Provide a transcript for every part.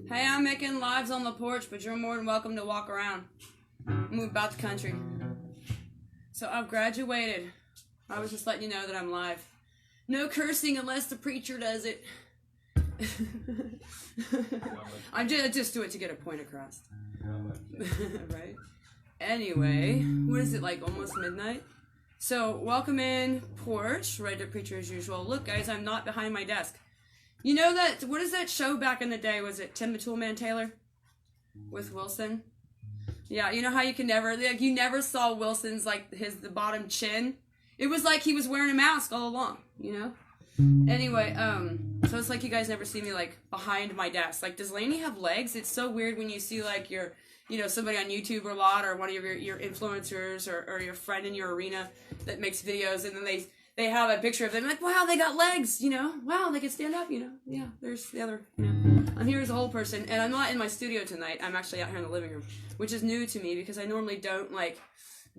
Hey, I'm making lives on the porch, but you're more than welcome to walk around. Move about the country. So I've graduated. I was just letting you know that I'm live. No cursing unless the preacher does it. I just do it to get a point across. Right? Anyway, what is it, like almost midnight? So, welcome in, porch, right to preacher as usual. Look, guys, I'm not behind my desk. You know that, what is that show back in the day? Was it Tim the Toolman Taylor? With Wilson? Yeah, you know how you can never, like, you never saw Wilson's, like, the bottom chin? It was like he was wearing a mask all along, you know? Anyway, so it's like you guys never see me, like, behind my desk. Like, does Lainey have legs? It's so weird when you see, like, somebody on YouTube a lot, or one of your influencers, or your friend in your arena that makes videos, and then they have a picture of them, like, wow, they got legs, wow, they can stand up, yeah, there's the other, I'm here as a whole person, and I'm not in my studio tonight, I'm actually out here in the living room, which is new to me, because I normally don't, like,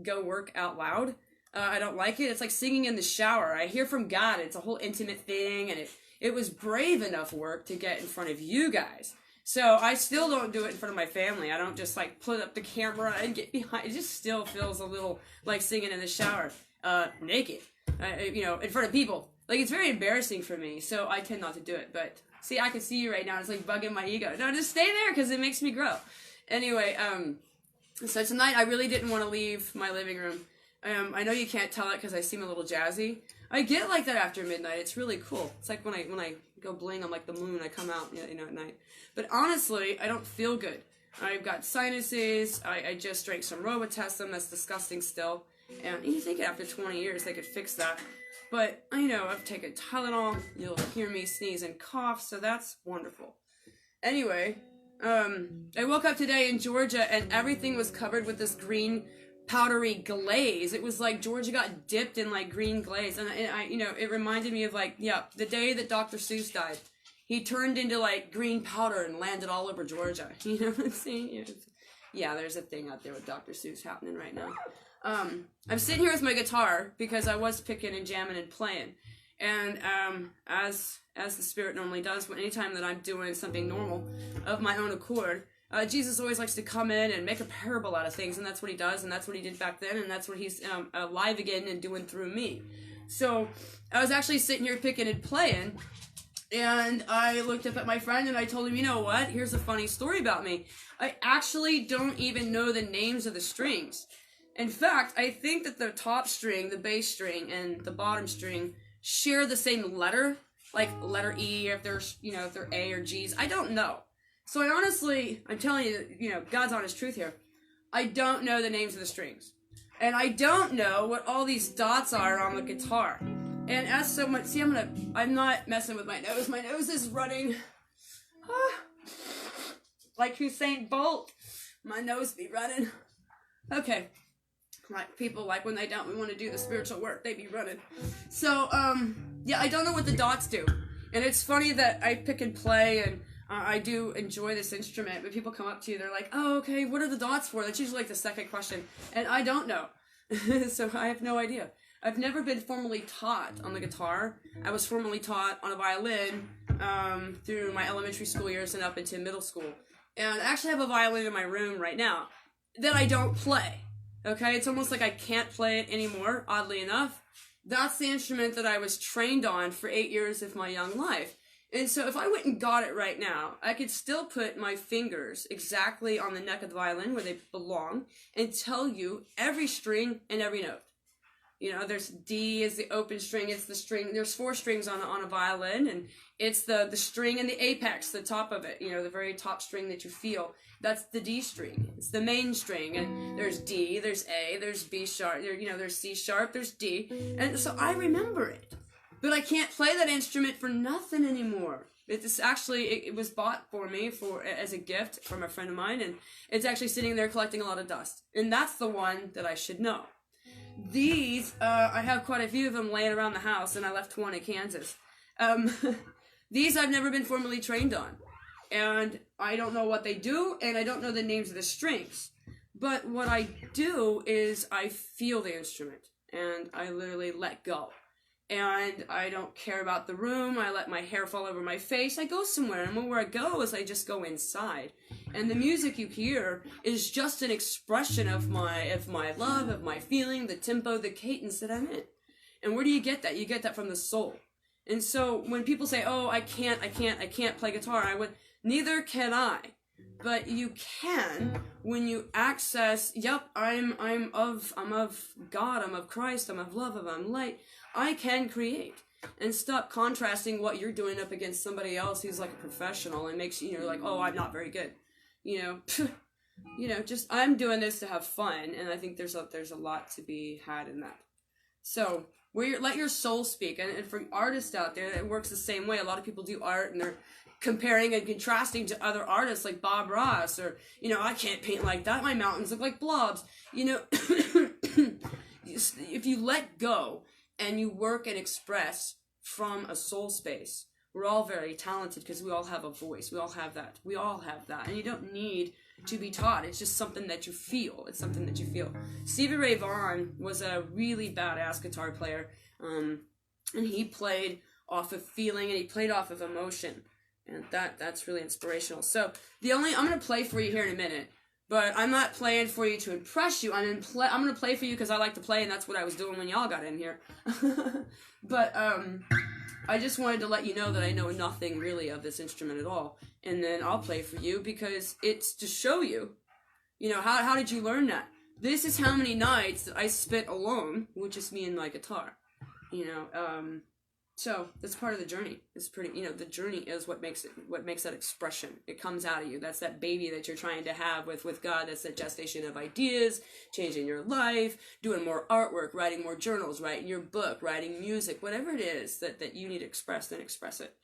go work out loud. I don't like it. It's like singing in the shower. I hear from God. It's a whole intimate thing, and it was brave enough work to get in front of you guys. So I still don't do it in front of my family. I don't just, like, put up the camera and get behind. It just still feels a little like singing in the shower, naked, in front of people. Like, it's very embarrassing for me, so I tend not to do it. But, see, I can see you right now. It's, like, bugging my ego. No, just stay there, because it makes me grow. Anyway, so tonight I really didn't want to leave my living room. I know you can't tell it because I seem a little jazzy. I get like that after midnight. It's really cool. It's like when I go bling, I'm like the moon. I come out, at night. But honestly, I don't feel good. I've got sinuses. I just drank some Robitussin. That's disgusting still. And you think after 20 years they could fix that. But I know I've taken Tylenol. You'll hear me sneeze and cough, so that's wonderful. Anyway, I woke up today in Georgia and everything was covered with this green powdery glaze. It was like Georgia got dipped in like green glaze, and I it reminded me of like, the day that Dr. Seuss died. He turned into like green powder and landed all over Georgia. You know what I'm saying? Yeah, there's a thing out there with Dr. Seuss happening right now. I'm sitting here with my guitar because I was picking and jamming and playing, and as the Spirit normally does, anytime that I'm doing something normal of my own accord, Jesus always likes to come in and make a parable out of things, and that's what he does, and that's what he did back then, and that's what he's alive again and doing through me. So I was actually sitting here picking and playing, and I looked up at my friend, and I told him, you know what, here's a funny story about me. I actually don't even know the names of the strings. In fact, I think that the top string, the bass string, and the bottom string share the same letter, like letter E, if there's, if they're A or G's. I don't know. So I'm telling you, God's honest truth here. I don't know the names of the strings. And I don't know what all these dots are on the guitar. And as so much, I'm not messing with my nose. My nose is running. Like Usain Bolt. My nose be running. Okay. Like people, like when they don't want to do the spiritual work, they be running. So, I don't know what the dots do. And it's funny that I pick and play, and I do enjoy this instrument, but people come up to you, they're like, oh, okay, what are the dots for? That's usually like the second question, and I don't know. So I have no idea. I've never been formally taught on the guitar. I was formally taught on a violin through my elementary school years and up into middle school. And I actually have a violin in my room right now that I don't play. Okay, it's almost like I can't play it anymore, oddly enough. That's the instrument that I was trained on for 8 years of my young life. And so if I went and got it right now, I could still put my fingers exactly on the neck of the violin where they belong and tell you every string and every note. There's D is the open string, it's the string, there's 4 strings on a violin, and it's the string and the apex, the top of it, the very top string that you feel. That's the D string. It's the main string, and there's D, there's A, there's B sharp, there's C sharp, there's D, and so I remember it. But I can't play that instrument for nothing anymore. It was bought for me as a gift from a friend of mine, and it's actually sitting there collecting a lot of dust. And that's the one that I should know. These, I have quite a few of them laying around the house, and I left one in Kansas. These I've never been formally trained on. And I don't know what they do, and I don't know the names of the strings. But what I do is I feel the instrument, and I literally let go. and I don't care about the room. I let my hair fall over my face. I go somewhere, and where I go is I just go inside. And the music you hear is just an expression of my love, of my feeling, the tempo, the cadence that I'm in. And where do you get that? You get that from the soul. And so when people say, "Oh, I can't play guitar," neither can I. But you can when you access, yep, I'm of God, I'm of Christ, I'm of love, I'm light. I can create. And stop contrasting what you're doing up against somebody else who's like a professional and makes you like, "Oh, I'm not very good." Just I'm doing this to have fun, and I think there's a lot to be had in that. So let your soul speak, and for artists out there, it works the same way. A lot of people do art, and they're comparing and contrasting to other artists like Bob Ross, or I can't paint like that. My mountains look like blobs. If you let go and you work and express from a soul space, we're all very talented because we all have a voice. We all have that. And you don't need to be taught. It's just something that you feel. Stevie Ray Vaughan was a really badass guitar player, and he played off of feeling, and he played off of emotion, and that's really inspirational. So I'm going to play for you here in a minute, but I'm not playing for you to impress you. I'm going to play for you because I like to play, and that's what I was doing when y'all got in here. But I just wanted to let you know that I know nothing really of this instrument at all. And then I'll play for you because it's to show you, how did you learn that? This is how many nights that I spent alone with just me and my guitar. So that's part of the journey. It's pretty, the journey is what makes that expression. It comes out of you. That's that baby that you're trying to have with God. That's that gestation of ideas, changing your life, doing more artwork, writing more journals, writing your book, writing music, whatever it is that you need to express, then express it.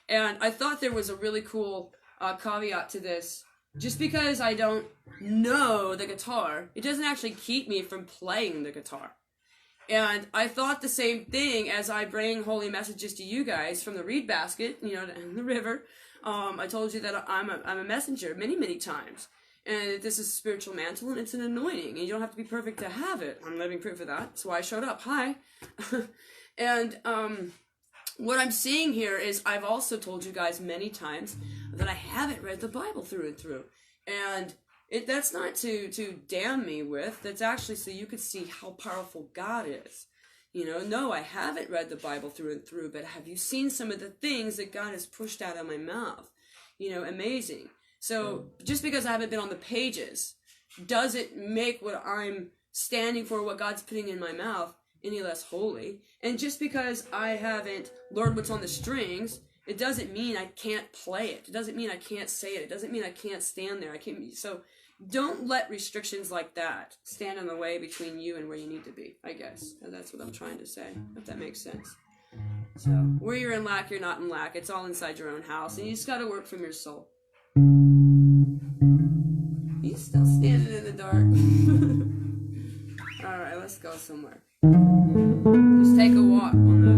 And I thought there was a really cool caveat to this. Just because I don't know the guitar, it doesn't actually keep me from playing the guitar. And I thought the same thing as I bring holy messages to you guys from the reed basket, and the river. I told you that I'm a messenger many, many times. And this is a spiritual mantle, and it's an anointing. And you don't have to be perfect to have it. I'm living proof of that. That's why I showed up. Hi. And what I'm seeing here is I've also told you guys many times that I haven't read the Bible through and through. And that's not to damn me with. That's actually so you could see how powerful God is. No, I haven't read the Bible through and through, but have you seen some of the things that God has pushed out of my mouth? Amazing. So just because I haven't been on the pages doesn't make what I'm standing for, what God's putting in my mouth, any less holy. And just because I haven't learned what's on the strings, it doesn't mean I can't play it. It doesn't mean I can't say it. It doesn't mean I can't stand there. So don't let restrictions like that stand in the way between you and where you need to be, I guess. And that's what I'm trying to say, if that makes sense. So where you're in lack, you're not in lack. It's all inside your own house, and you just got to work from your soul. He's still standing in the dark. All right, let's go somewhere. Just take a walk on the...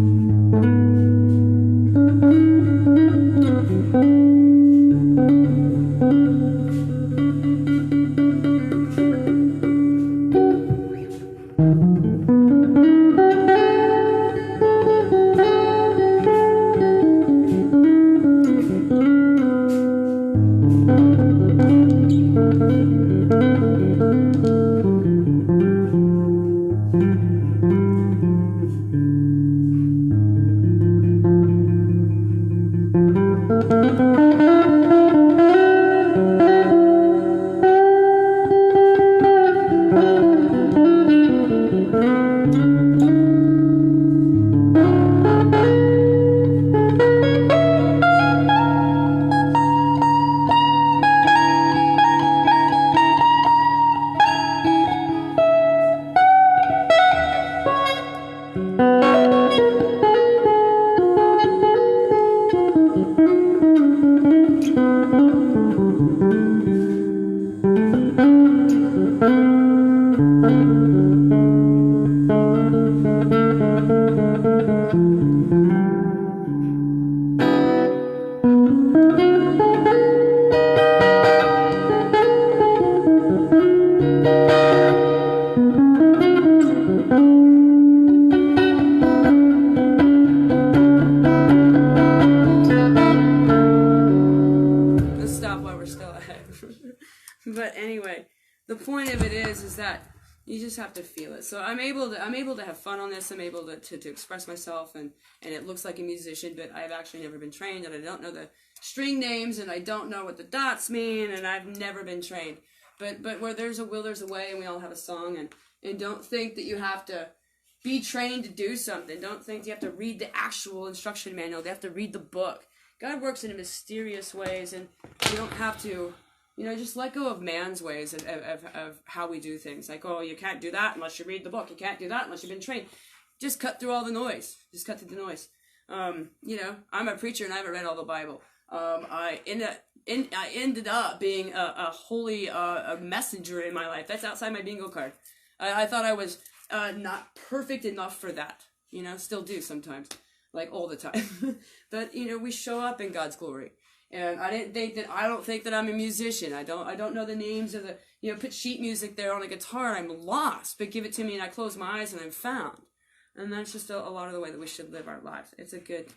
But anyway, the point of it is that you just have to feel it. So I'm able to have fun on this. I'm able to express myself, and it looks like a musician, but I've actually never been trained, and I don't know the string names, and I don't know what the dots mean, and I've never been trained. But where there's a will, there's a way, and we all have a song, and don't think that you have to be trained to do something. Don't think you have to read the actual instruction manual. You have to read the book. God works in mysterious ways, and you don't have to, just let go of man's ways of how we do things. Like, oh, you can't do that unless you read the book. You can't do that unless you've been trained. Just cut through all the noise. Just cut through the noise. I'm a preacher and I haven't read all the Bible. I ended up being a holy messenger in my life. That's outside my bingo card. I thought I was not perfect enough for that. Still do sometimes, like all the time. But we show up in God's glory. And I don't think that I'm a musician. I don't know the names of the, put sheet music there on a guitar, I'm lost. But give it to me and I close my eyes and I'm found. And that's just a lot of the way that we should live our lives. It's a good,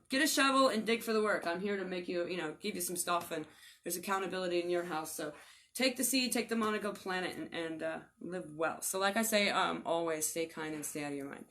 get a shovel and dig for the work. I'm here to make you, give you some stuff, and there's accountability in your house. So take the seed, take the money, go plant it, and live well. So like I say, always stay kind and stay out of your mind.